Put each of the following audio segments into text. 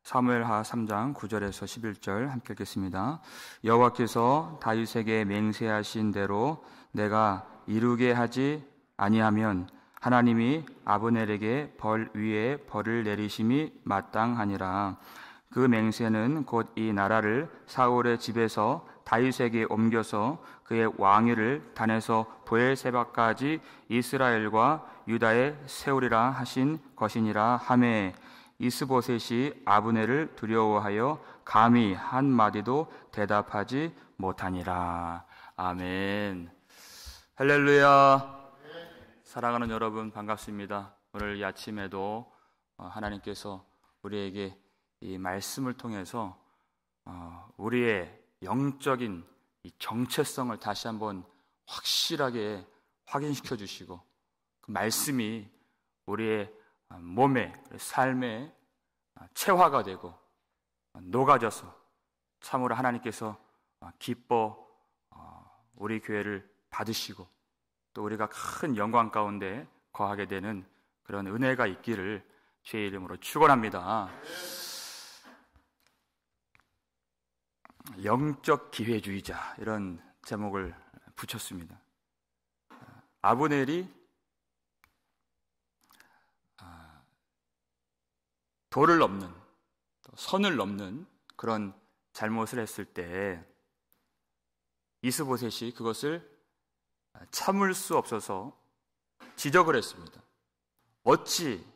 사무엘하 3장 9절에서 11절 함께 읽겠습니다. 여호와께서 다윗에게 맹세하신 대로 내가 이루게 하지 아니하면 하나님이 아브넬에게 벌 위에 벌을 내리심이 마땅하니라. 그 맹세는 곧 이 나라를 사울의 집에서 다윗에게 옮겨서 그의 왕위를 단에서 브엘세바까지 이스라엘과 유다에 세우리라 하신 것이니라 하매 이스보셋이 아브넬을 두려워하여 감히 한마디도 대답하지 못하니라. 아멘. 할렐루야. 사랑하는 여러분 반갑습니다. 오늘 이 아침에도 하나님께서 우리에게 이 말씀을 통해서 우리의 영적인 이 정체성을 다시 한번 확실하게 확인시켜 주시고 그 말씀이 우리의 몸에, 삶에 체화가 되고 녹아져서 참으로 하나님께서 기뻐 우리 교회를 받으시고 또 우리가 큰 영광 가운데 거하게 되는 그런 은혜가 있기를 주의 이름으로 축원합니다. 영적 기회주의자 이런 제목을 붙였습니다. 아브넬이 도를 넘는, 선을 넘는 그런 잘못을 했을 때 이스보셋이 그것을 참을 수 없어서 지적을 했습니다. 어찌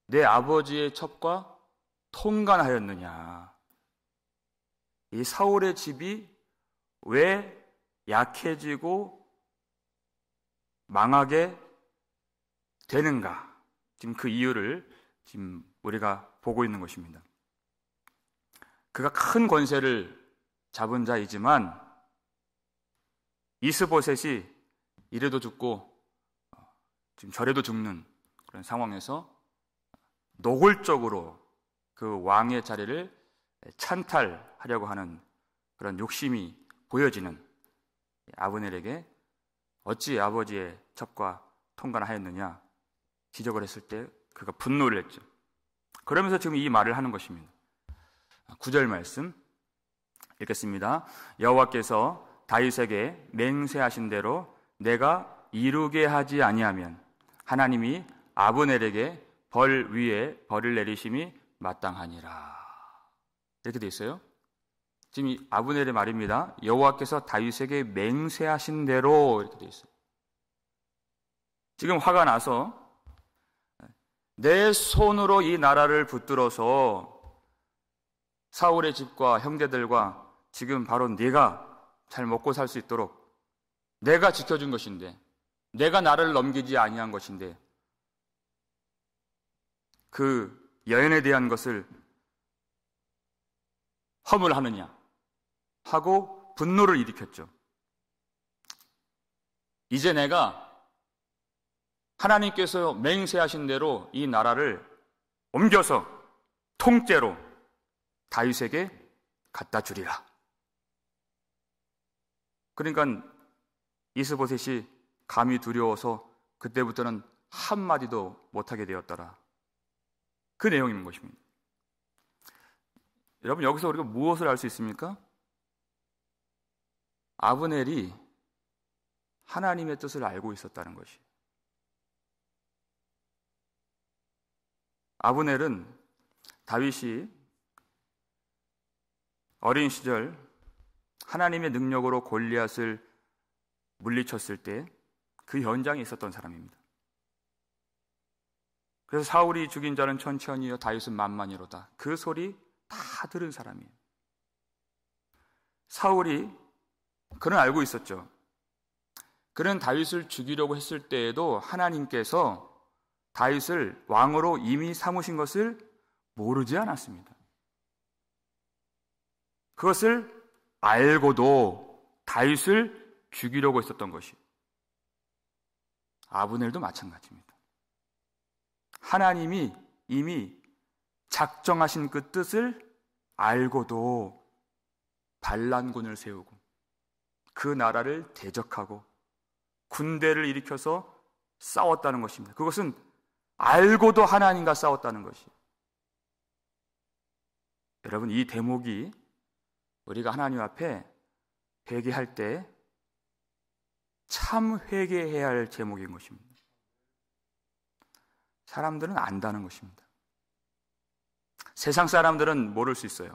내 아버지의 첩과 통간하였느냐. 이 사울의 집이 왜 약해지고 망하게 되는가? 지금 그 이유를 지금 우리가 보고 있는 것입니다. 그가 큰 권세를 잡은 자이지만 이스보셋이 이래도 죽고 지금 저래도 죽는 그런 상황에서 노골적으로 그 왕의 자리를 찬탈하려고 하는 그런 욕심이 보여지는 아브넬에게 어찌 아버지의 첩과 통간하였느냐 지적을 했을 때 그가 분노를 했죠. 그러면서 지금 이 말을 하는 것입니다. 9절 말씀 읽겠습니다. 여호와께서 다윗에게 맹세하신 대로 내가 이루게 하지 아니하면 하나님이 아브넬에게 벌 위에 벌을 내리심이 마땅하니라. 이렇게 돼 있어요. 지금 이 아브넬의 말입니다. 여호와께서 다윗에게 맹세하신 대로 이렇게 돼 있어요. 지금 화가 나서 내 손으로 이 나라를 붙들어서 사울의 집과 형제들과 지금 바로 네가 잘 먹고 살 수 있도록 내가 지켜준 것인데 내가 나를 넘기지 아니한 것인데 그 여인에 대한 것을 허물하느냐 하고 분노를 일으켰죠. 이제 내가 하나님께서 맹세하신 대로 이 나라를 옮겨서 통째로 다윗에게 갖다 주리라. 그러니까 이스보셋이 감히 두려워서 그때부터는 한마디도 못하게 되었더라. 그 내용인 것입니다. 여러분 여기서 우리가 무엇을 알 수 있습니까? 아브넬이 하나님의 뜻을 알고 있었다는 것이. 아브넬은 다윗이 어린 시절 하나님의 능력으로 골리앗을 물리쳤을 때 그 현장에 있었던 사람입니다. 그래서 사울이 죽인 자는 천천히요 다윗은 만만이로다. 그 소리 다 들은 사람이에요. 사울이 그는 알고 있었죠. 그는 다윗을 죽이려고 했을 때에도 하나님께서 다윗을 왕으로 이미 삼으신 것을 모르지 않았습니다. 그것을 알고도 다윗을 죽이려고 했었던 것이 아브넬도 마찬가지입니다. 하나님이 이미 작정하신 그 뜻을 알고도 반란군을 세우고 그 나라를 대적하고 군대를 일으켜서 싸웠다는 것입니다. 그것은 알고도 하나님과 싸웠다는 것이. 여러분, 이 대목이 우리가 하나님 앞에 회개할 때 참 회개해야 할 제목인 것입니다. 사람들은 안다는 것입니다. 세상 사람들은 모를 수 있어요.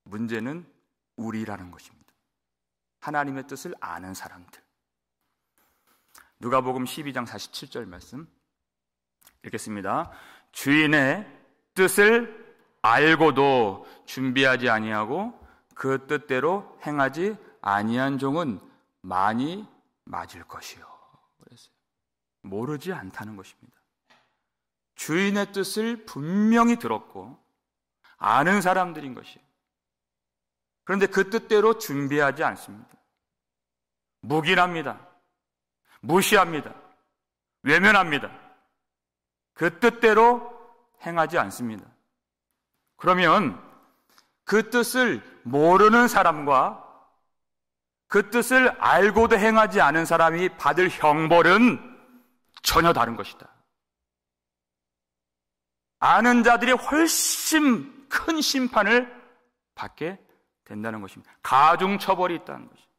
문제는 우리라는 것입니다. 하나님의 뜻을 아는 사람들. 누가복음 12장 47절 말씀 읽겠습니다. 주인의 뜻을 알고도 준비하지 아니하고 그 뜻대로 행하지 아니한 종은 많이 맞을 것이요. 그랬어요. 모르지 않다는 것입니다. 주인의 뜻을 분명히 들었고 아는 사람들인 것이에요. 그런데 그 뜻대로 준비하지 않습니다. 묵인합니다. 무시합니다. 외면합니다. 그 뜻대로 행하지 않습니다. 그러면 그 뜻을 모르는 사람과 그 뜻을 알고도 행하지 않은 사람이 받을 형벌은 전혀 다른 것이다. 아는 자들이 훨씬 큰 심판을 받게 된다는 것입니다. 가중처벌이 있다는 것입니다.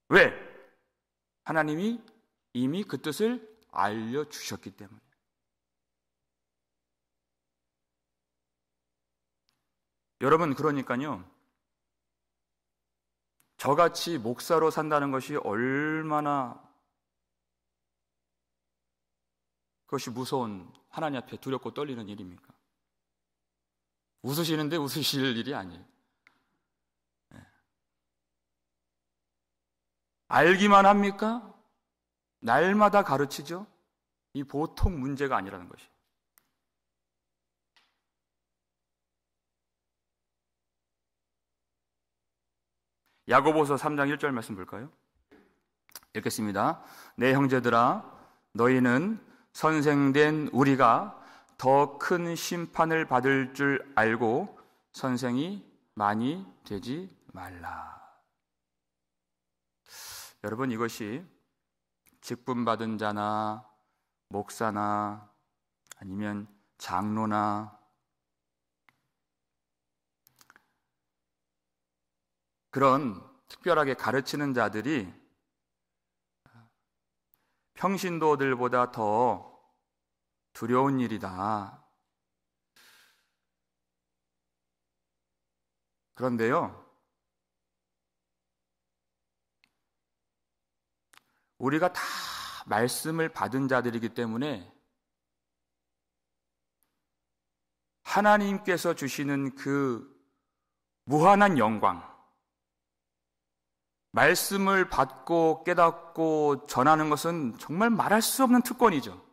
왜? 하나님이 이미 그 뜻을 알려주셨기 때문에. 여러분, 그러니까요, 저같이 목사로 산다는 것이 얼마나 그것이 무서운, 하나님 앞에 두렵고 떨리는 일입니까? 웃으시는데 웃으실 일이 아니에요. 알기만 합니까? 날마다 가르치죠? 이 보통 문제가 아니라는 것이. 야고보서 3장 1절 말씀 볼까요? 읽겠습니다. 내 형제들아, 너희는 선생된 우리가 더 큰 심판을 받을 줄 알고 선생이 많이 되지 말라. 여러분, 이것이 직분받은 자나 목사나 아니면 장로나 그런 특별하게 가르치는 자들이 평신도들보다 더 두려운 일이다. 그런데요, 우리가 다 말씀을 받은 자들이기 때문에 하나님께서 주시는 그 무한한 영광, 말씀을 받고 깨닫고 전하는 것은 정말 말할 수 없는 특권이죠.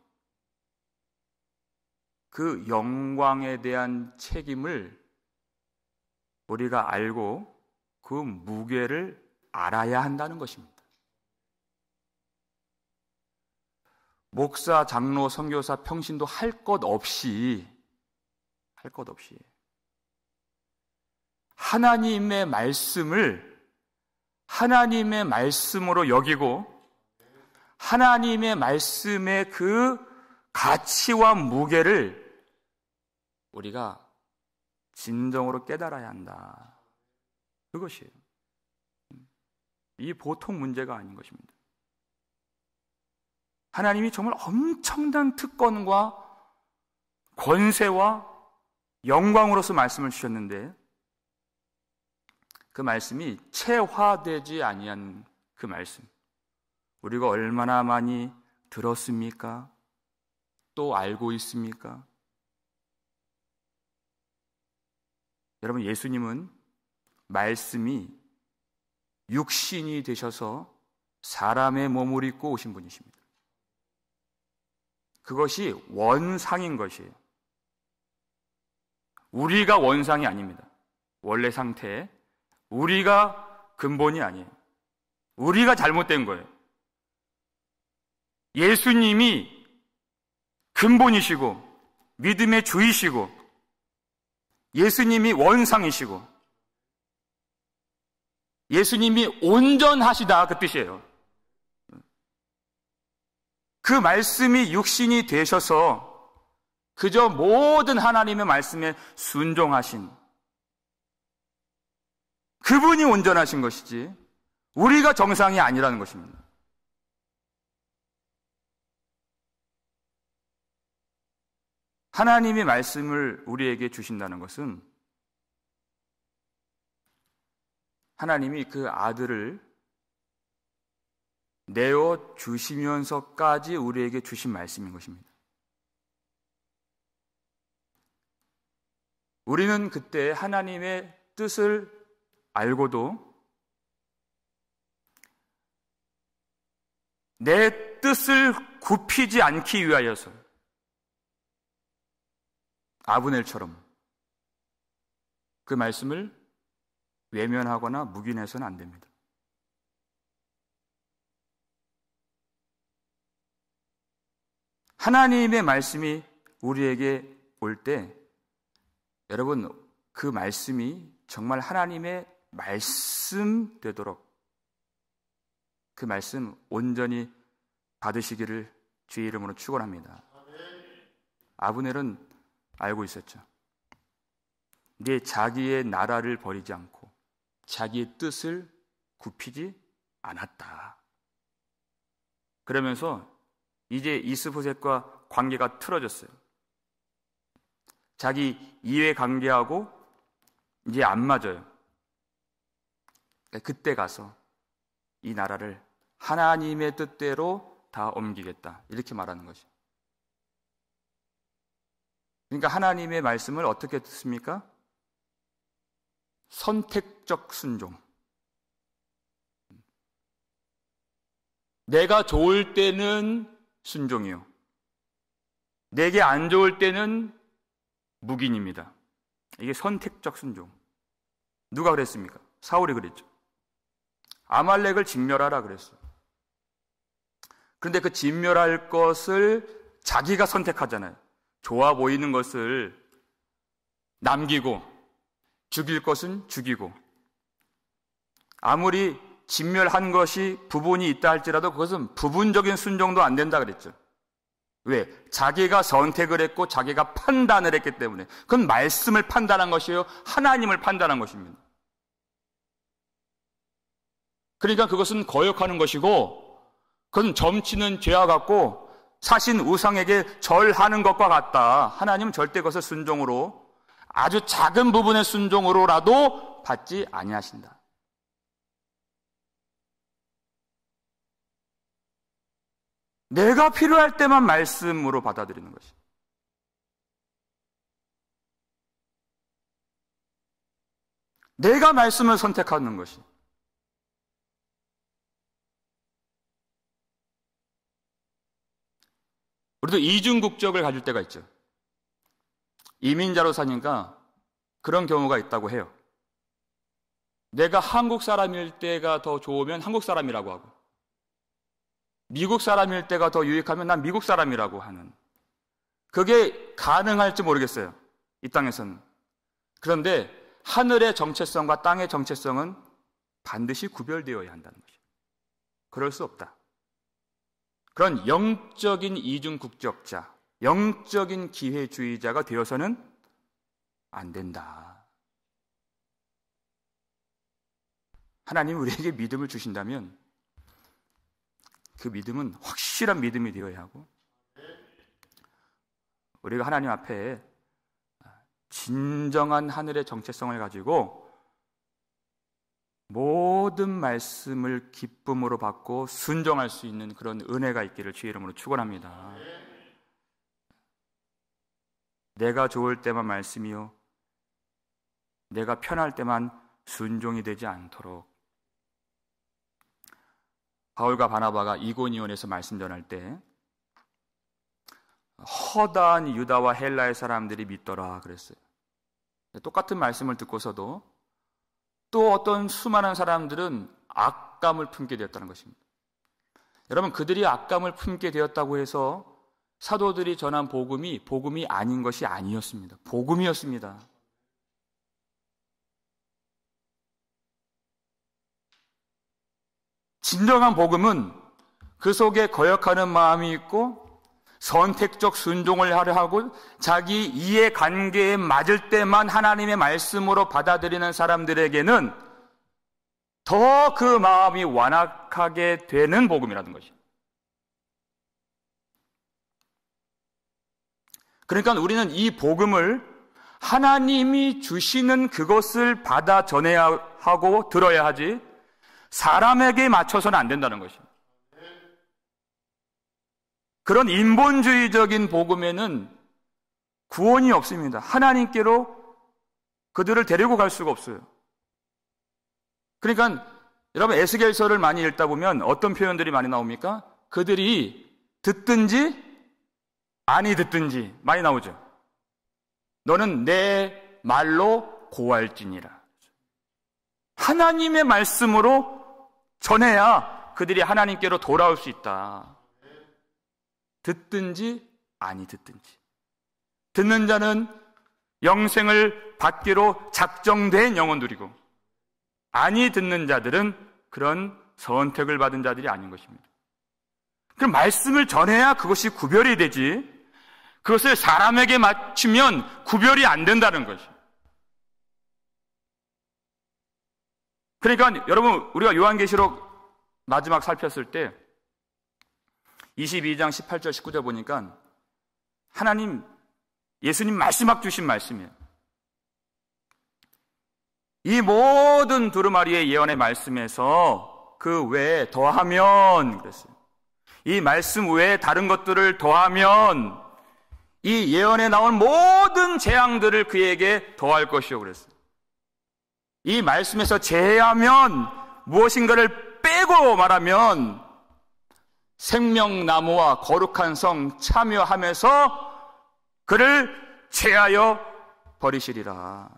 그 영광에 대한 책임을 우리가 알고 그 무게를 알아야 한다는 것입니다. 목사, 장로, 선교사, 평신도 할 것 없이 하나님의 말씀을 하나님의 말씀으로 여기고 하나님의 말씀의 그 가치와 무게를 우리가 진정으로 깨달아야 한다. 그것이에요. 이 보통 문제가 아닌 것입니다. 하나님이 정말 엄청난 특권과 권세와 영광으로서 말씀을 주셨는데 그 말씀이 체화되지 아니한 그 말씀, 우리가 얼마나 많이 들었습니까? 또 알고 있습니까? 여러분, 예수님은 말씀이 육신이 되셔서 사람의 몸을 입고 오신 분이십니다. 그것이 원상인 것이에요. 우리가 원상이 아닙니다. 원래 상태에 우리가 근본이 아니에요. 우리가 잘못된 거예요. 예수님이 근본이시고 믿음의 주이시고 예수님이 원상이시고 예수님이 온전하시다, 그 뜻이에요. 그 말씀이 육신이 되셔서 그저 모든 하나님의 말씀에 순종하신 그분이 온전하신 것이지 우리가 정상이 아니라는 것입니다. 하나님의 말씀을 우리에게 주신다는 것은 하나님이 그 아들을 내어 주시면서까지 우리에게 주신 말씀인 것입니다. 우리는 그때 하나님의 뜻을 알고도 내 뜻을 굽히지 않기 위하여서 아브넬처럼 그 말씀을 외면하거나 묵인해서는 안 됩니다. 하나님의 말씀이 우리에게 올 때 여러분 그 말씀이 정말 하나님의 말씀 되도록 그 말씀 온전히 받으시기를 주의 이름으로 축원합니다. 아브넬은 알고 있었죠. 네 자기의 나라를 버리지 않고 자기의 뜻을 굽히지 않았다. 그러면서 이제 이스보셋과 관계가 틀어졌어요. 자기 이해관계하고 이제 안 맞아요. 그때 가서 이 나라를 하나님의 뜻대로 다 옮기겠다 이렇게 말하는 것이죠. 그러니까 하나님의 말씀을 어떻게 듣습니까? 선택적 순종. 내가 좋을 때는 순종이요, 내게 안 좋을 때는 묵인입니다. 이게 선택적 순종. 누가 그랬습니까? 사울이 그랬죠. 아말렉을 진멸하라 그랬어요. 그런데 그 진멸할 것을 자기가 선택하잖아요. 좋아 보이는 것을 남기고 죽일 것은 죽이고, 아무리 진멸한 것이 부분이 있다 할지라도 그것은 부분적인 순종도 안 된다 그랬죠. 왜? 자기가 선택을 했고 자기가 판단을 했기 때문에. 그건 말씀을 판단한 것이에요, 하나님을 판단한 것입니다. 그러니까 그것은 거역하는 것이고, 그건 점치는 죄와 같고 사신 우상에게 절하는 것과 같다. 하나님은 절대 그것을 순종으로, 아주 작은 부분의 순종으로라도 받지 아니하신다. 내가 필요할 때만 말씀으로 받아들이는 것이. 내가 말씀을 선택하는 것이. 우리도 이중국적을 가질 때가 있죠. 이민자로 사니까 그런 경우가 있다고 해요. 내가 한국 사람일 때가 더 좋으면 한국 사람이라고 하고, 미국 사람일 때가 더 유익하면 난 미국 사람이라고 하는, 그게 가능할지 모르겠어요, 이 땅에서는. 그런데 하늘의 정체성과 땅의 정체성은 반드시 구별되어야 한다는 것이에요. 그럴 수 없다. 그런 영적인 이중국적자, 영적인 기회주의자가 되어서는 안 된다. 하나님 우리에게 믿음을 주신다면 그 믿음은 확실한 믿음이 되어야 하고, 우리가 하나님 앞에 진정한 하늘의 정체성을 가지고 모든 말씀을 기쁨으로 받고 순종할 수 있는 그런 은혜가 있기를 주의 이름으로 축원합니다. 내가 좋을 때만 말씀이요, 내가 편할 때만 순종이 되지 않도록. 바울과 바나바가 이고니온에서 말씀 전할 때 허다한 유다와 헬라의 사람들이 믿더라 그랬어요. 똑같은 말씀을 듣고서도 또 어떤 수많은 사람들은 악감을 품게 되었다는 것입니다. 여러분, 그들이 악감을 품게 되었다고 해서 사도들이 전한 복음이 아닌 것이 아니었습니다. 복음이었습니다. 진정한 복음은 그 속에 거역하는 마음이 있고 선택적 순종을 하려 하고 자기 이해관계에 맞을 때만 하나님의 말씀으로 받아들이는 사람들에게는 더 그 마음이 완악하게 되는 복음이라는 것이죠. 그러니까 우리는 이 복음을 하나님이 주시는 그것을 받아 전해야 하고 들어야 하지 사람에게 맞춰서는 안 된다는 것입니다. 그런 인본주의적인 복음에는 구원이 없습니다. 하나님께로 그들을 데리고 갈 수가 없어요. 그러니까 여러분 에스겔서를 많이 읽다 보면 어떤 표현들이 많이 나옵니까? 그들이 듣든지 아니 듣든지 많이 나오죠. 너는 내 말로 고할지니라. 하나님의 말씀으로 전해야 그들이 하나님께로 돌아올 수 있다. 듣든지 아니 듣든지. 듣는 자는 영생을 받기로 작정된 영혼들이고, 아니 듣는 자들은 그런 선택을 받은 자들이 아닌 것입니다. 그럼 말씀을 전해야 그것이 구별이 되지, 그것을 사람에게 맞추면 구별이 안 된다는 것이죠. 그러니까 여러분, 우리가 요한계시록 마지막 살폈을 때 22장 18절 19절 보니까 예수님 마지막 주신 말씀이에요. 이 모든 두루마리의 예언의 말씀에서 그 외에 더하면 그랬어요. 이 말씀 외에 다른 것들을 더하면 이 예언에 나온 모든 재앙들을 그에게 더할 것이요 그랬어요. 이 말씀에서 제하면 무엇인가를 빼고 말하면 생명나무와 거룩한 성 참여하면서 그를 제하여 버리시리라.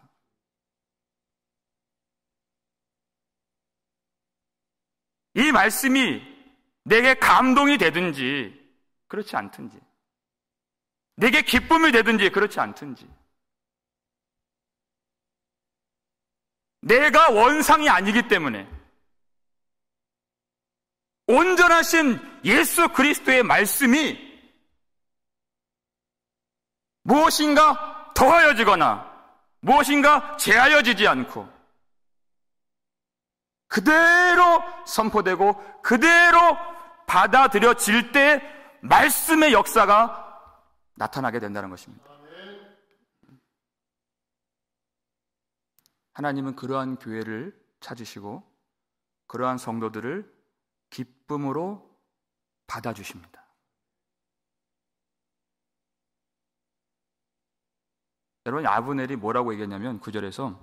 이 말씀이 내게 감동이 되든지 그렇지 않든지, 내게 기쁨이 되든지 그렇지 않든지, 내가 원상이 아니기 때문에 온전하신 예수 그리스도의 말씀이 무엇인가 더하여지거나 무엇인가 제하여지지 않고 그대로 선포되고 그대로 받아들여질 때 말씀의 역사가 나타나게 된다는 것입니다. 하나님은 그러한 교회를 찾으시고 그러한 성도들을 기쁨으로 받아주십니다. 여러분, 아브넬이 뭐라고 얘기했냐면 9절에서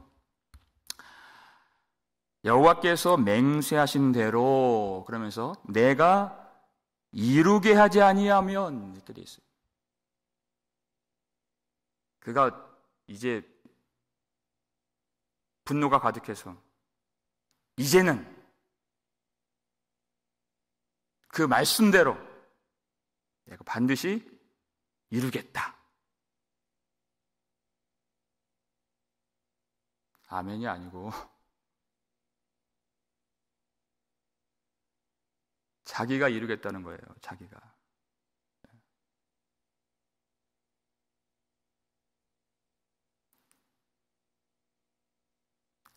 여호와께서 맹세하신 대로 그러면서 내가 이루게 하지 아니하면 이렇게 돼 있어요. 그가 이제 분노가 가득해서 이제는 그 말씀대로 내가 반드시 이루겠다. 아멘이 아니고 자기가 이루겠다는 거예요. 자기가.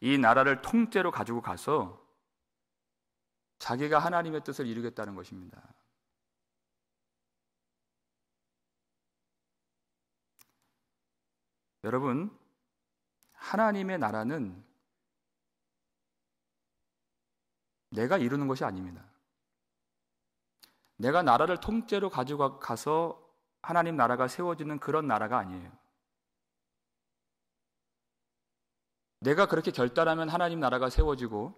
이 나라를 통째로 가지고 가서 자기가 하나님의 뜻을 이루겠다는 것입니다. 여러분, 하나님의 나라는 내가 이루는 것이 아닙니다. 내가 나라를 통째로 가지고 가서 하나님 나라가 세워지는 그런 나라가 아니에요. 내가 그렇게 결단하면 하나님 나라가 세워지고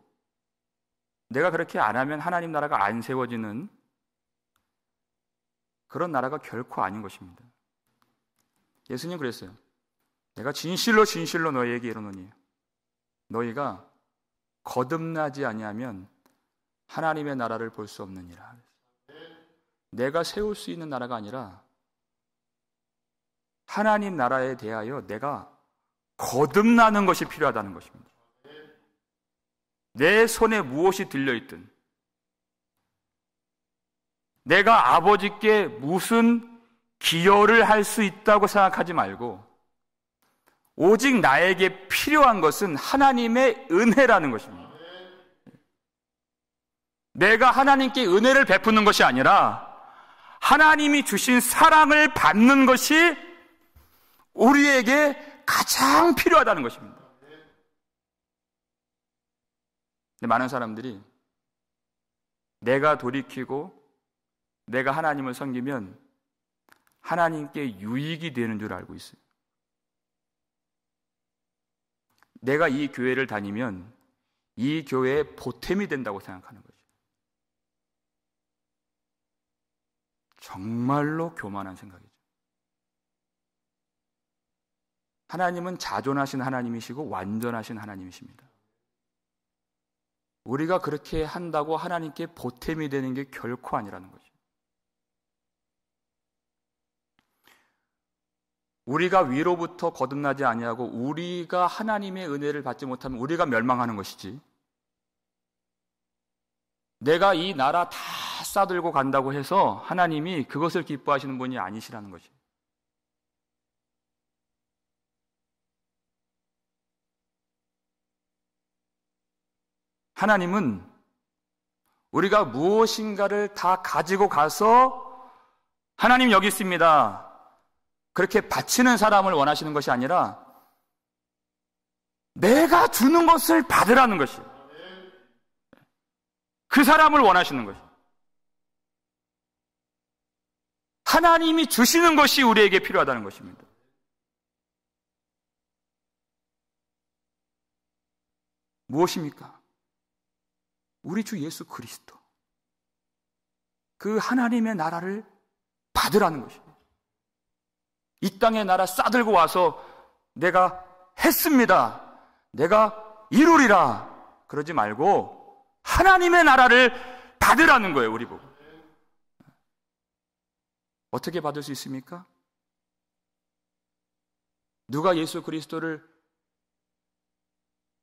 내가 그렇게 안 하면 하나님 나라가 안 세워지는 그런 나라가 결코 아닌 것입니다. 예수님 그랬어요. 내가 진실로 진실로 너희에게 이르노니 너희가 거듭나지 아니하면 하나님의 나라를 볼 수 없느니라. 내가 세울 수 있는 나라가 아니라 하나님 나라에 대하여 내가 거듭나는 것이 필요하다는 것입니다. 내 손에 무엇이 들려있든 내가 아버지께 무슨 기여를 할 수 있다고 생각하지 말고 오직 나에게 필요한 것은 하나님의 은혜라는 것입니다. 내가 하나님께 은혜를 베푸는 것이 아니라 하나님이 주신 사랑을 받는 것이 우리에게 가장 필요하다는 것입니다. 근데 많은 사람들이 내가 돌이키고 내가 하나님을 섬기면 하나님께 유익이 되는 줄 알고 있어요. 내가 이 교회를 다니면 이 교회에 보탬이 된다고 생각하는 거죠. 정말로 교만한 생각이죠. 하나님은 자존하신 하나님이시고 완전하신 하나님이십니다. 우리가 그렇게 한다고 하나님께 보탬이 되는 게 결코 아니라는 거죠. 우리가 위로부터 거듭나지 아니하고 우리가 하나님의 은혜를 받지 못하면 우리가 멸망하는 것이지, 내가 이 나라 다 싸들고 간다고 해서 하나님이 그것을 기뻐하시는 분이 아니시라는 것이. 하나님은 우리가 무엇인가를 다 가지고 가서 하나님 여기 있습니다, 그렇게 바치는 사람을 원하시는 것이 아니라 내가 주는 것을 받으라는 것이, 그 사람을 원하시는 것이. 하나님이 주시는 것이 우리에게 필요하다는 것입니다. 무엇입니까? 우리 주 예수 그리스도, 그 하나님의 나라를 받으라는 것입니다. 이 땅의 나라 싸들고 와서 내가 했습니다, 내가 이루리라 그러지 말고 하나님의 나라를 받으라는 거예요. 우리 보고. 어떻게 받을 수 있습니까? 누가 예수 그리스도를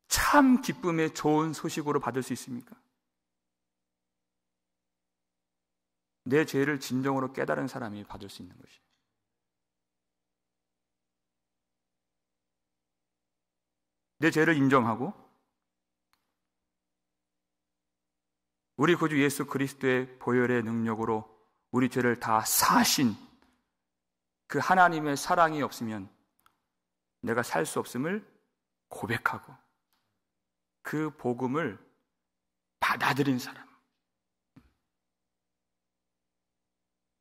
참 기쁨의 좋은 소식으로 받을 수 있습니까? 내 죄를 진정으로 깨달은 사람이 받을 수 있는 것이에요. 내 죄를 인정하고 우리 구주 예수 그리스도의 보혈의 능력으로 우리 죄를 다 사하신 그 하나님의 사랑이 없으면 내가 살 수 없음을 고백하고 그 복음을 받아들인 사람,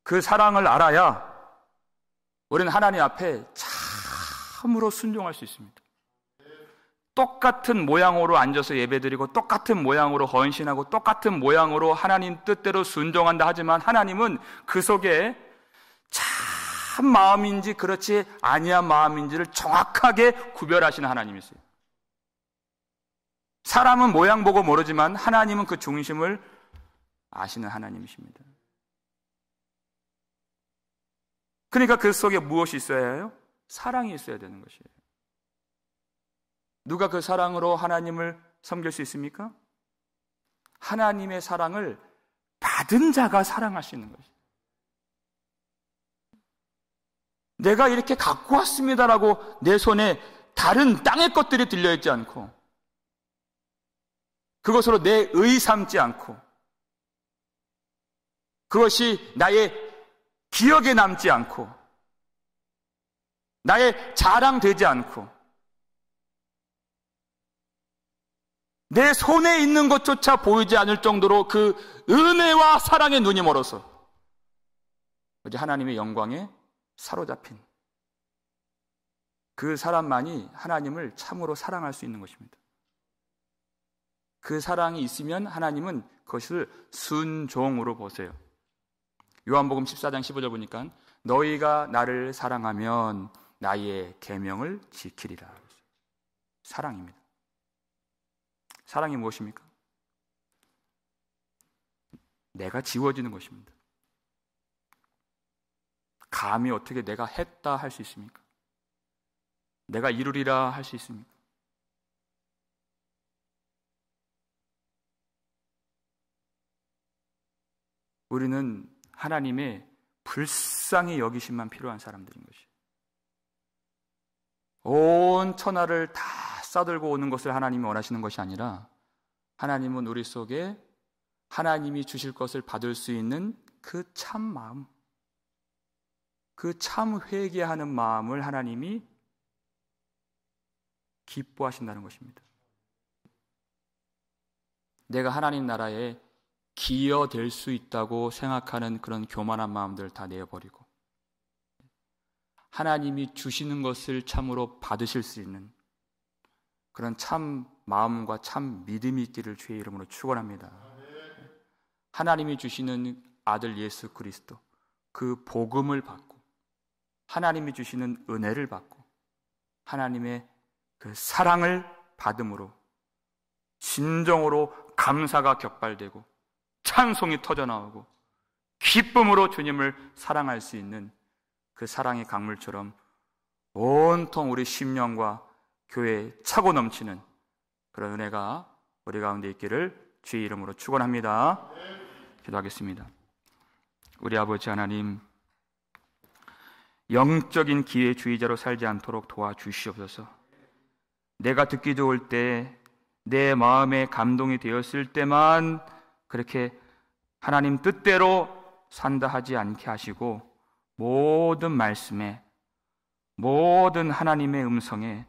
그 사랑을 알아야 우리는 하나님 앞에 참으로 순종할 수 있습니다. 똑같은 모양으로 앉아서 예배드리고 똑같은 모양으로 헌신하고 똑같은 모양으로 하나님 뜻대로 순종한다 하지만 하나님은 그 속에 참 마음인지 그렇지 아니한 마음인지를 정확하게 구별하시는 하나님이세요. 사람은 모양 보고 모르지만 하나님은 그 중심을 아시는 하나님이십니다. 그러니까 그 속에 무엇이 있어야 해요? 사랑이 있어야 되는 것이에요. 누가 그 사랑으로 하나님을 섬길 수 있습니까? 하나님의 사랑을 받은 자가 사랑할 수 있는 것이에요. 내가 이렇게 갖고 왔습니다라고 내 손에 다른 땅의 것들이 들려있지 않고 그것으로 내 의 삼지 않고 그것이 나의 기억에 남지 않고 나의 자랑되지 않고 내 손에 있는 것조차 보이지 않을 정도로 그 은혜와 사랑의 눈이 멀어서 이제 하나님의 영광에 사로잡힌 그 사람만이 하나님을 참으로 사랑할 수 있는 것입니다. 그 사랑이 있으면 하나님은 그것을 순종으로 보세요. 요한복음 14장 15절 보니까 너희가 나를 사랑하면 나의 계명을 지키리라. 사랑입니다. 사랑이 무엇입니까? 내가 지워지는 것입니다. 감히 어떻게 내가 했다 할 수 있습니까? 내가 이루리라 할 수 있습니까? 우리는 하나님의 불쌍히 여기심만 필요한 사람들인 것이에요. 온 천하를 다 싸들고 오는 것을 하나님이 원하시는 것이 아니라 하나님은 우리 속에 하나님이 주실 것을 받을 수 있는 그 참 마음, 그 참 회개하는 마음을 하나님이 기뻐하신다는 것입니다. 내가 하나님 나라에 기여될 수 있다고 생각하는 그런 교만한 마음들을 다 내어버리고 하나님이 주시는 것을 참으로 받으실 수 있는 그런 참 마음과 참 믿음이 있기를 주의 이름으로 축원합니다. 하나님이 주시는 아들 예수 그리스도, 그 복음을 받고 하나님이 주시는 은혜를 받고 하나님의 그 사랑을 받음으로 진정으로 감사가 격발되고 찬송이 터져나오고 기쁨으로 주님을 사랑할 수 있는 그 사랑의 강물처럼 온통 우리 심령과 교회에 차고 넘치는 그런 은혜가 우리 가운데 있기를 주의 이름으로 축원합니다. 기도하겠습니다. 우리 아버지 하나님, 영적인 기회주의자로 살지 않도록 도와주시옵소서. 내가 듣기 좋을 때, 내 마음에 감동이 되었을 때만 그렇게 하나님 뜻대로 산다 하지 않게 하시고 모든 말씀에, 모든 하나님의 음성에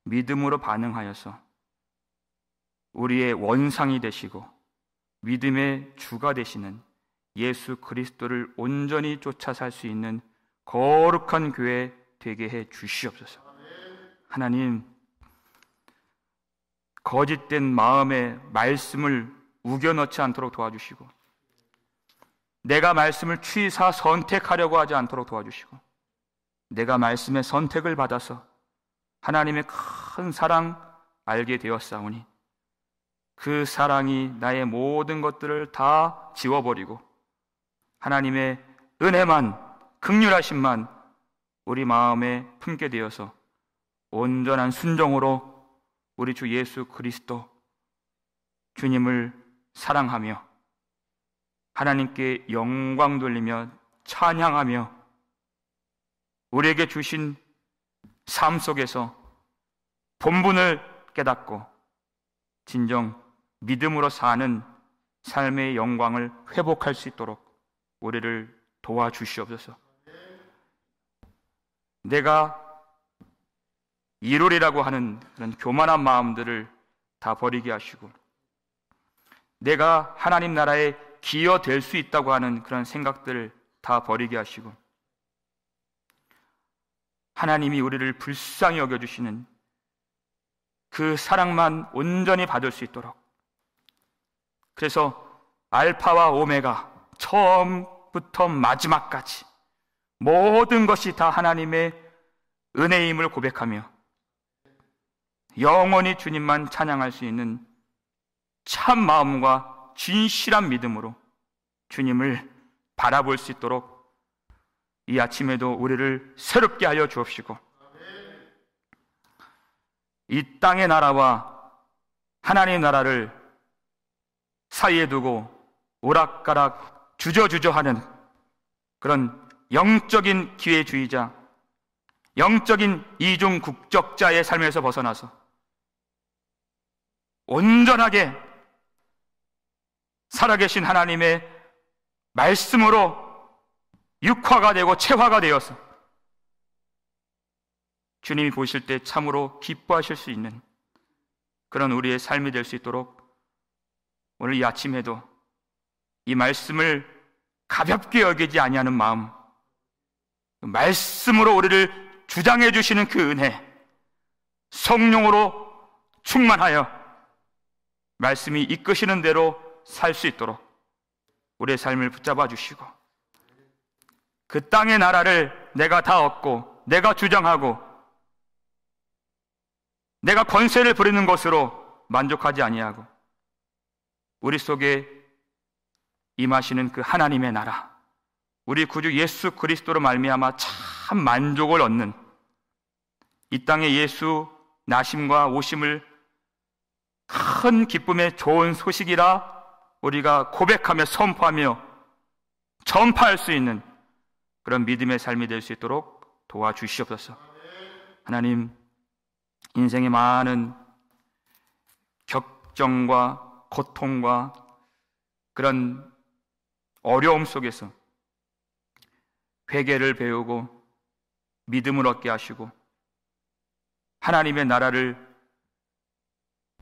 믿음으로 반응하여서 우리의 원상이 되시고 믿음의 주가 되시는 예수 그리스도를 온전히 쫓아 살 수 있는 거룩한 교회 되게 해 주시옵소서. 하나님, 거짓된 마음에 말씀을 우겨넣지 않도록 도와주시고 내가 말씀을 취사 선택하려고 하지 않도록 도와주시고 내가 말씀의 선택을 받아서 하나님의 큰 사랑 알게 되었사오니 그 사랑이 나의 모든 것들을 다 지워버리고 하나님의 은혜만, 긍휼하심만 우리 마음에 품게 되어서 온전한 순종으로 우리 주 예수 그리스도 주님을 사랑하며 하나님께 영광 돌리며 찬양하며 우리에게 주신 삶 속에서 본분을 깨닫고 진정 믿음으로 사는 삶의 영광을 회복할 수 있도록 우리를 도와주시옵소서. 내가 이루리라고 하는 그런 교만한 마음들을 다 버리게 하시고 내가 하나님 나라에 기여될 수 있다고 하는 그런 생각들을 다 버리게 하시고 하나님이 우리를 불쌍히 여겨주시는 그 사랑만 온전히 받을 수 있도록, 그래서 알파와 오메가 처음부터 마지막까지 모든 것이 다 하나님의 은혜임을 고백하며 영원히 주님만 찬양할 수 있는 참 마음과 진실한 믿음으로 주님을 바라볼 수 있도록 이 아침에도 우리를 새롭게 하여 주옵시고 이 땅의 나라와 하나님의 나라를 사이에 두고 오락가락 주저주저하는 그런 영적인 기회주의자, 영적인 이중국적자의 삶에서 벗어나서 온전하게 살아계신 하나님의 말씀으로 육화가 되고 체화가 되어서 주님이 보실 때 참으로 기뻐하실 수 있는 그런 우리의 삶이 될 수 있도록 오늘 이 아침에도 이 말씀을 가볍게 여기지 아니하는 마음, 말씀으로 우리를 주장해 주시는 그 은혜, 성령으로 충만하여 말씀이 이끄시는 대로 살 수 있도록 우리의 삶을 붙잡아 주시고 그 땅의 나라를 내가 다 얻고 내가 주장하고 내가 권세를 부리는 것으로 만족하지 아니하고 우리 속에 임하시는 그 하나님의 나라, 우리 구주 예수 그리스도로 말미암아 참 만족을 얻는 이 땅에 예수 나심과 오심을 큰 기쁨의 좋은 소식이라 우리가 고백하며 선포하며 전파할 수 있는 그런 믿음의 삶이 될 수 있도록 도와주시옵소서. 하나님, 인생의 많은 격정과 고통과 그런 어려움 속에서 회개를 배우고 믿음을 얻게 하시고 하나님의 나라를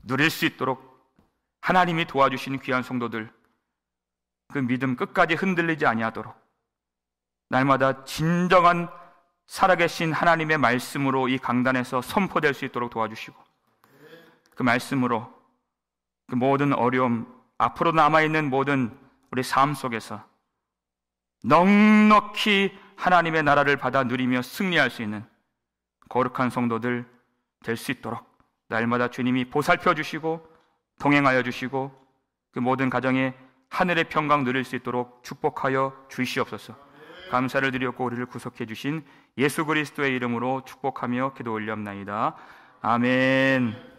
누릴 수 있도록 하나님이 도와주신 귀한 성도들, 그 믿음 끝까지 흔들리지 아니하도록 날마다 진정한 살아계신 하나님의 말씀으로 이 강단에서 선포될 수 있도록 도와주시고, 그 말씀으로 그 모든 어려움, 앞으로 남아있는 모든 우리 삶 속에서 넉넉히 하나님의 나라를 받아 누리며 승리할 수 있는 거룩한 성도들 될 수 있도록 날마다 주님이 보살펴 주시고 동행하여 주시고 그 모든 가정에 하늘의 평강 누릴 수 있도록 축복하여 주시옵소서. 감사를 드렸고 우리를 구속해 주신 예수 그리스도의 이름으로 축복하며 기도 올리옵나이다. 아멘.